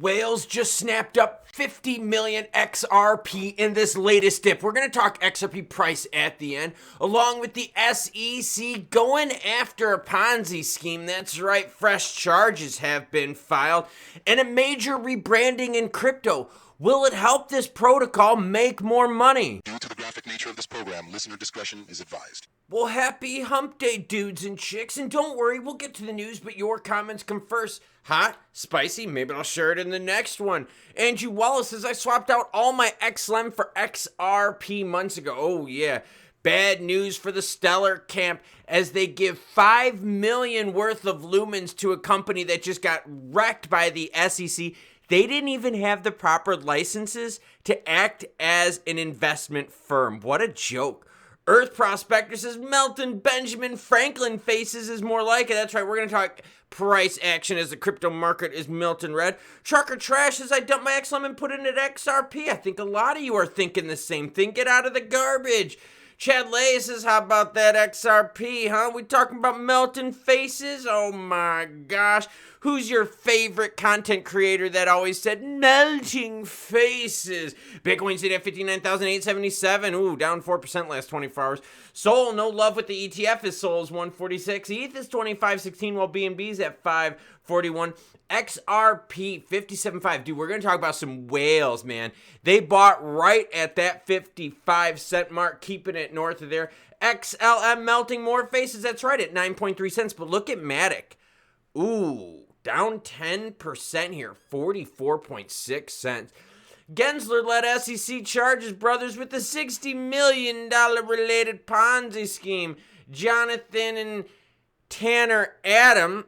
Whales just snapped up 50 million XRP in this latest dip. We're going to talk XRP price at the end, along with the SEC going after a Ponzi scheme. That's right, fresh charges have been filed, and a major rebranding in crypto. Will it help this protocol make more money? Due to the graphic nature of this program, listener discretion is advised. Well, happy hump day, dudes and chicks, and don't worry, we'll get to the news, but your comments come first. Hot? Spicy? Maybe I'll share it in the next one. Andrew Wallace says, I swapped out all my XLM for XRP months ago. Oh, yeah. Bad news for the Stellar camp as they give $5 million worth of Lumens to a company that just got wrecked by the SEC. They didn't even have the proper licenses to act as an investment firm. What a joke. Earth Prospector says Melton Benjamin Franklin faces is more like it. That's right, we're going to talk price action as the crypto market is Milton red. Trucker Trash says I dumped my XLM and put it in XRP. I think a lot of you are thinking the same thing. Get out of the garbage. Chad Lay says, how about that XRP, huh? We talking about melting faces? Oh my gosh. Who's your favorite content creator that always said melting faces? Bitcoin sitting at 59,877. Ooh, down 4% last 24 hours. Sol, no love with the ETF. His Sol is 146. ETH is 2516 while BNB's at 541. XRP 57.5. Dude, we're going to talk about some whales, man. They bought right at that 55-cent mark, keeping it north of there. XLM melting more faces. That's right, at 9.3 cents. But look at Matic. Ooh, down 10% here, 44.6 cents. Gensler led SEC charges brothers with the $60 million related Ponzi scheme. Jonathan and Tanner Adam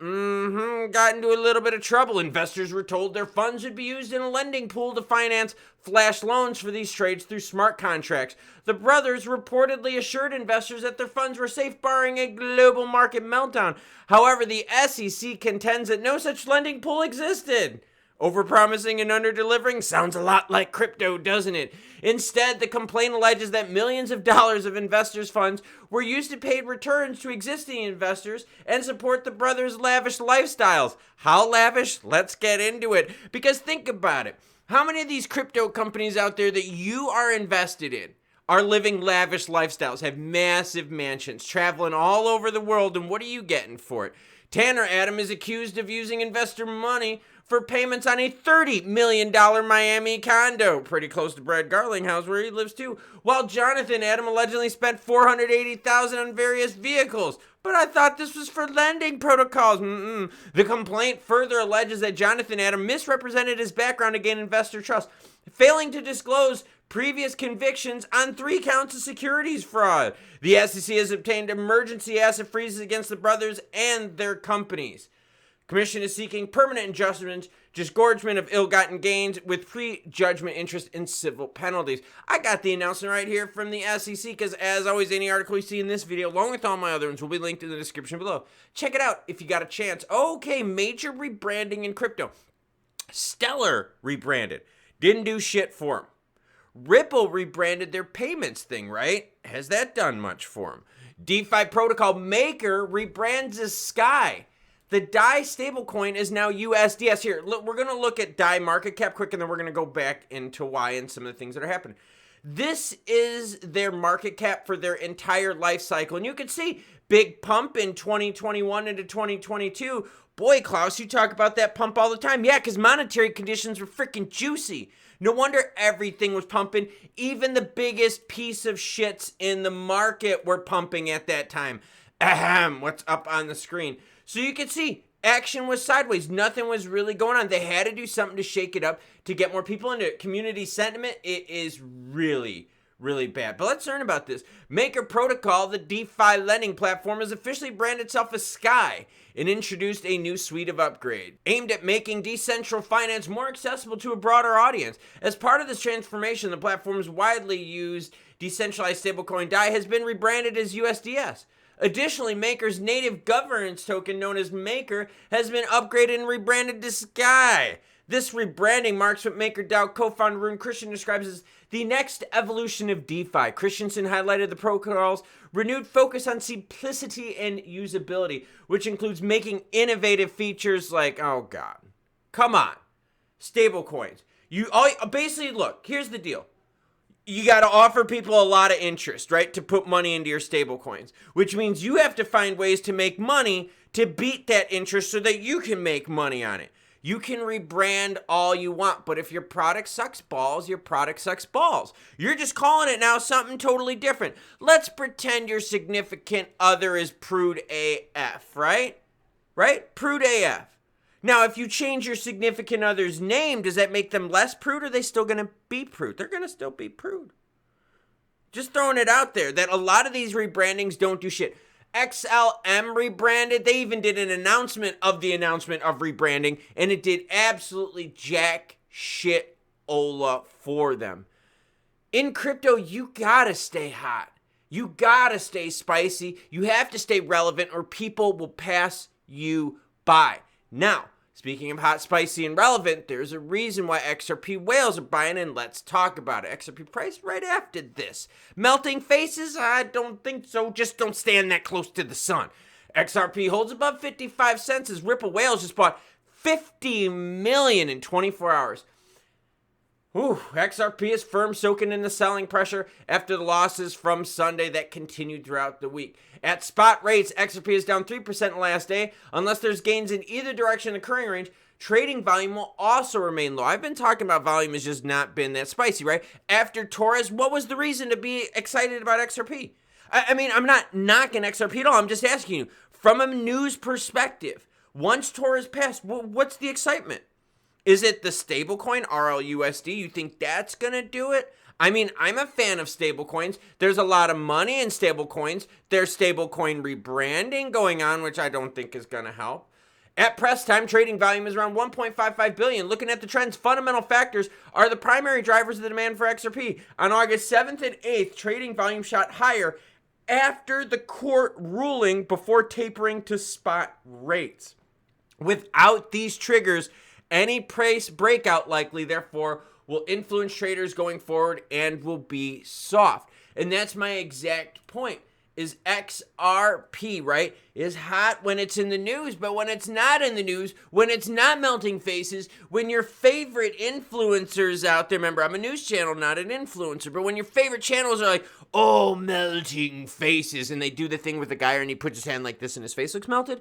got into a little bit of trouble. Investors were told their funds would be used in a lending pool to finance flash loans for these trades through smart contracts. The brothers reportedly assured investors that their funds were safe barring a global market meltdown. However, the SEC contends that no such lending pool existed. Overpromising and underdelivering sounds a lot like crypto, doesn't it? Instead, the complaint alleges that millions of dollars of investors' funds were used to pay returns to existing investors and support the brothers' lavish lifestyles. How lavish? Let's get into it. Because think about it. How many of these crypto companies out there that you are invested in are living lavish lifestyles, have massive mansions, traveling all over the world, and what are you getting for it? Tanner Adam is accused of using investor money for payments on a $30 million Miami condo, pretty close to Brad Garlinghouse, where he lives too, while Jonathan Adam allegedly spent $480,000 on various vehicles. But I thought this was for lending protocols. The complaint further alleges that Jonathan Adam misrepresented his background to gain investor trust, failing to disclose previous convictions on 3 counts of securities fraud. The SEC has obtained emergency asset freezes against the brothers and their companies. Commission is seeking permanent adjustments, disgorgement of ill-gotten gains with pre-judgment interest and civil penalties. I got the announcement right here from the SEC because, as always, any article you see in this video, along with all my other ones, will be linked in the description below. Check it out if you got a chance. Okay, major rebranding in crypto. Stellar rebranded. Didn't do shit for them. Ripple rebranded their payments thing, right? Has that done much for them? DeFi protocol Maker rebrands as Sky. The DAI stablecoin is now USDS. Here, look, we're going to look at DAI market cap quick, and then we're going to go back into why and some of the things that are happening. This is their market cap for their entire life cycle. And you can see big pump in 2021 into 2022. Boy, Klaus, you talk about that pump all the time. Yeah, because monetary conditions were freaking juicy. No wonder everything was pumping. Even the biggest piece of shits in the market were pumping at that time. Ahem, what's up on the screen? So you can see action was sideways. Nothing was really going on. They had to do something to shake it up to get more people into it. Community sentiment, it is really, really bad. But let's learn about this. Maker Protocol, the DeFi lending platform, has officially branded itself as Sky and introduced a new suite of upgrades aimed at making decentral finance more accessible to a broader audience. As part of this transformation, the platform's widely used decentralized stablecoin DAI has been rebranded as USDS. Additionally, Maker's native governance token, known as Maker, has been upgraded and rebranded to Sky. This rebranding marks what MakerDAO co-founder Rune Christian describes as the next evolution of DeFi. Christensen highlighted the protocol's renewed focus on simplicity and usability, which includes making innovative features like, oh god, come on, stable coins. Basically, look, here's the deal. You got to offer people a lot of interest, right, to put money into your stable coins, which means you have to find ways to make money to beat that interest so that you can make money on it. You can rebrand all you want, but if your product sucks balls, your product sucks balls. You're just calling it now something totally different. Let's pretend your significant other is Prude AF, right? Right? Prude AF. Now, if you change your significant other's name, does that make them less prude, or are they still going to be prude? They're going to still be prude. Just throwing it out there that a lot of these rebrandings don't do shit. XLM rebranded. They even did an announcement of the announcement of rebranding, and it did absolutely jack shit Ola for them. In crypto, you gotta stay hot. You gotta stay spicy. You have to stay relevant, or people will pass you by. Now, speaking of hot, spicy, and relevant, there's a reason why XRP whales are buying, and let's talk about it. XRP price right after this. Melting faces? I don't think so. Just don't stand that close to the sun. XRP holds above 55 cents as Ripple whales just bought 50 million in 24 hours. Ooh, XRP is firm, soaking in the selling pressure after the losses from Sunday that continued throughout the week. At spot rates, XRP is down 3% in the last day. Unless there's gains in either direction occurring range, trading volume will also remain low. I've been talking about volume has just not been that spicy, right? After Torres, what was the reason to be excited about XRP? I mean, I'm not knocking XRP at all. I'm just asking you, from a news perspective, once Torres passed, what's the excitement? Is it the stablecoin, RLUSD? You think that's going to do it? I mean, I'm a fan of stablecoins. There's a lot of money in stablecoins. There's stablecoin rebranding going on, which I don't think is going to help. At press time, trading volume is around 1.55 billion. Looking at the trends, fundamental factors are the primary drivers of the demand for XRP. On August 7th and 8th, trading volume shot higher after the court ruling before tapering to spot rates. Without these triggers, any price breakout likely, therefore, will influence traders going forward and will be soft. And that's my exact point, is XRP, right, is hot when it's in the news, but when it's not in the news, when it's not melting faces, when your favorite influencers out there, remember, I'm a news channel, not an influencer, but when your favorite channels are like, oh, melting faces, and they do the thing with the guy and he puts his hand like this and his face looks melted,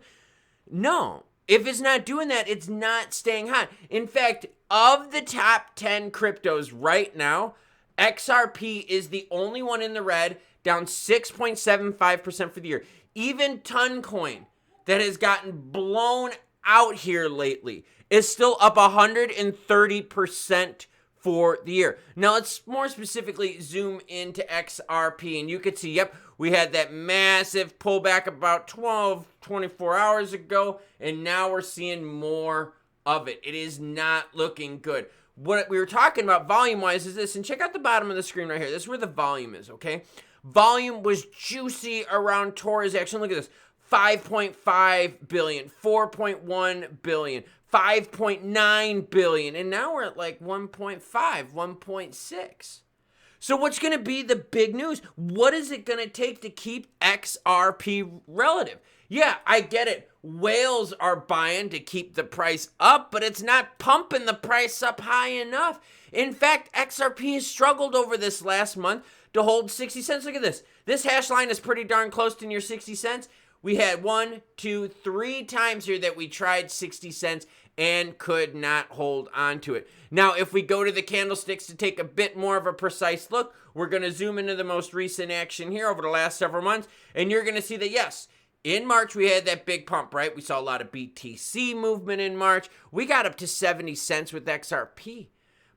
no. If it's not doing that, it's not staying hot. In fact, of the top 10 cryptos right now, XRP is the only one in the red, down 6.75% for the year. Even Toncoin, that has gotten blown out here lately, is still up 130% for the year. Now, let's more specifically zoom into XRP, and you can see, yep, we had that massive pullback about 24 hours ago, and now we're seeing more of it. It is not looking good. What we were talking about volume-wise is this, and check out the bottom of the screen right here. This is where the volume is, okay? Volume was juicy around Torres action. Look at this. 5.5 billion, 4.1 billion, 5.9 billion, and now we're at like 1.5, 1.6. So what's going to be the big news? What is it going to take to keep XRP relative? Yeah, I get it. Whales are buying to keep the price up, but it's not pumping the price up high enough. In fact, XRP has struggled over this last month to hold 60 cents. Look at this. This hash line is pretty darn close to near 60 cents. We had 1, 2, 3 times here that we tried 60 cents and could not hold on to it. Now, if we go to the candlesticks to take a bit more of a precise look, we're going to zoom into the most recent action here over the last several months, and you're going to see that, yes, in March, we had that big pump, right? We saw a lot of BTC movement in March. We got up to 70 cents with XRP.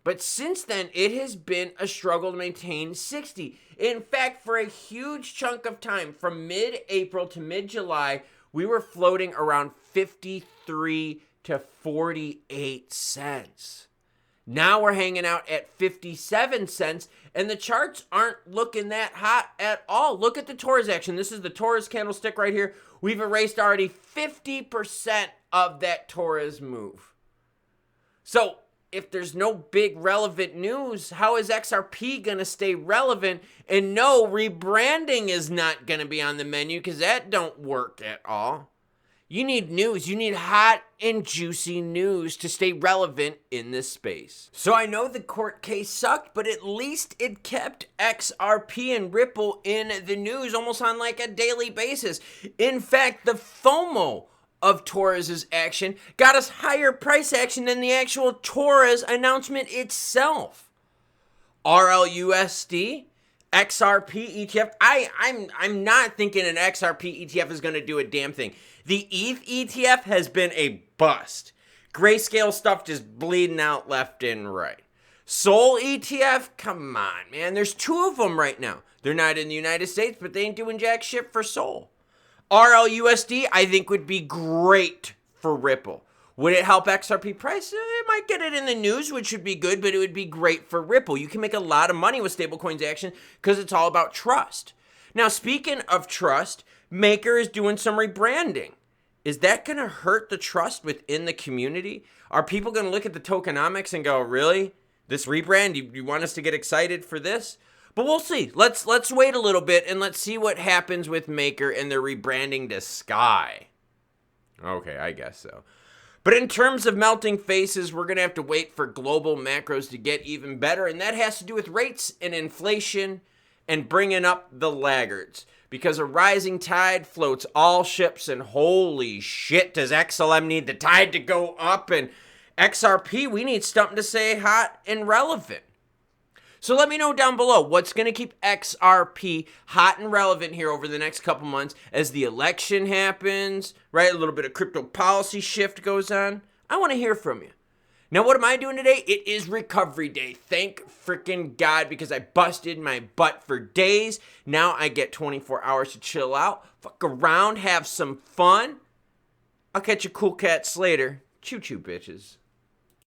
But since then, it has been a struggle to maintain 60. In fact, for a huge chunk of time, from mid-April to mid-July, we were floating around 53 to 48 cents. Now we're hanging out at 57 cents, and the charts aren't looking that hot at all. Look at the Torres action. This is the Torres candlestick right here. We've erased already 50% of that Torres move. So if there's no big relevant news, how is XRP going to stay relevant? And no, rebranding is not going to be on the menu because that don't work at all. You need news. You need hot and juicy news to stay relevant in this space. So I know the court case sucked, but at least it kept XRP and Ripple in the news almost on like a daily basis. In fact, the FOMO of Torres's action got us higher price action than the actual Torres announcement itself. RLUSD, XRP ETF. I'm not thinking an XRP ETF is going to do a damn thing. The ETH ETF has been a bust. Grayscale stuff just bleeding out left and right. Sol ETF, come on, man. There's two of them right now. They're not in the United States, but they ain't doing jack shit for Sol. RLUSD, I think, would be great for Ripple. Would it help XRP price? It might get it in the news, which would be good, but it would be great for Ripple. You can make a lot of money with stablecoins action because it's all about trust. Now, speaking of trust, Maker is doing some rebranding. Is that going to hurt the trust within the community? Are people going to look at the tokenomics and go, really? This rebrand, you want us to get excited for this? But we'll see. Let's wait a little bit and let's see what happens with Maker and their rebranding to Sky. Okay, I guess so. But in terms of melting faces, we're going to have to wait for global macros to get even better. And that has to do with rates and inflation and bringing up the laggards. Because a rising tide floats all ships, and holy shit, does XLM need the tide to go up, and XRP, we need something to stay hot and relevant. So let me know down below what's going to keep XRP hot and relevant here over the next couple months as the election happens, right? A little bit of crypto policy shift goes on. I want to hear from you. Now, what am I doing today? It is recovery day. Thank freaking God, because I busted my butt for days. Now I get 24 hours to chill out, fuck around, have some fun. I'll catch you cool cats later. Choo-choo, bitches.